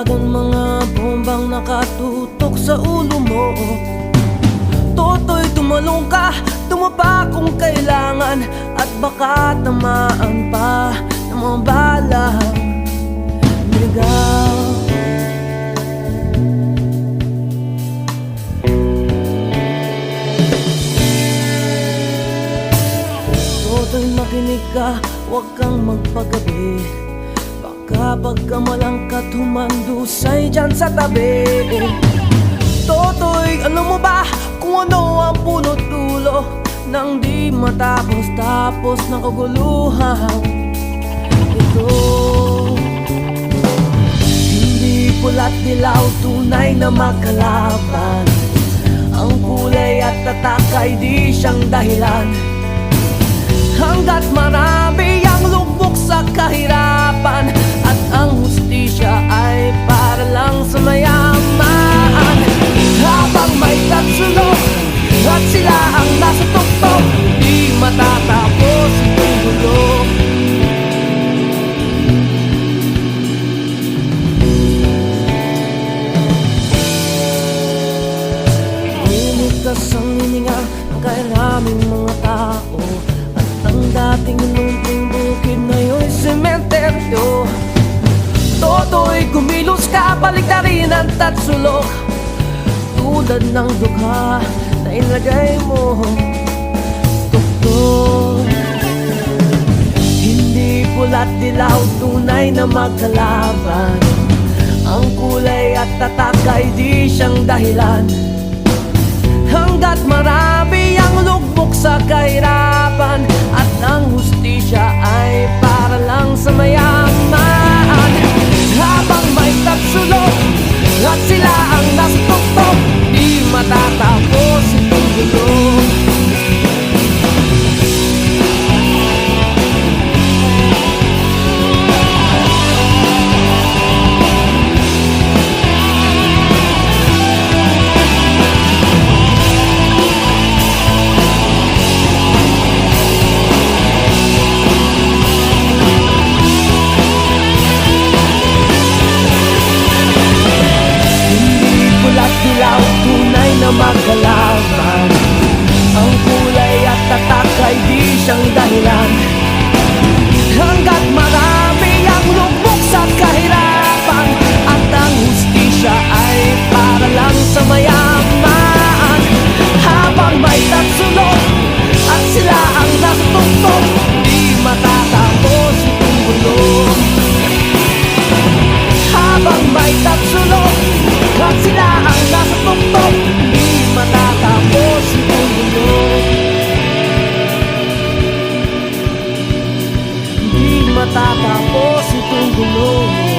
Tawagan mga bombang nakatutok sa ulo mo. Toto'y tumalong ka, tumapa kung kailangan, at baka tamaan pa ng mga balang niligaw. Toto'y makinig ka, huwag kang magpagabi. Baka pagkamalangkat humandusay dyan sa tabi. Toto'y alam mo ba kung ano ang punot dulo nang di matapos-tapos na kaguluhan ito? Hindi pula't dilaw, tunay na magkalaban. Ang kulay at tatak ay di siyang dahilan. Hanggat marami ang lubog sa kahirapan, at ang hustisya ay para lang sa mayaman. Habang may tatsulok at sila ang nasa tuktok, di matatapos itong gulo. Limitas ang hininga ng kairaming mga tao, at ang dating inumping bukid na yun sementeryo. Toto'y kumilos ka, balik na rin ang tatsulok, tulad ng dukha na ilagay mo tuktok. Hindi pula't dilaw, tunay na magkalaban. Ang kulay at tatak ay di siyang dahilan. Hanggat marami ang lugmok sa kahirapan, at ang hustisya ay para lang sa mayaman. Habang may tatsulok at sila ang nasa tuktok, di matatapos itong gulo. Tunay na magkalaban. Ang kulay at tatak ay di siyang dahilan. Hanggat marami ang lubog sa kahirapan, at ang hustisya ay para lang sa mayaman. Habang may tatsulok at sila ang nasa tuktok, di matatapos itong gulo. Habang may tatsulok at sila ang nasa tuktok, di matatapos itong gulo. Di matatapos itong gulo.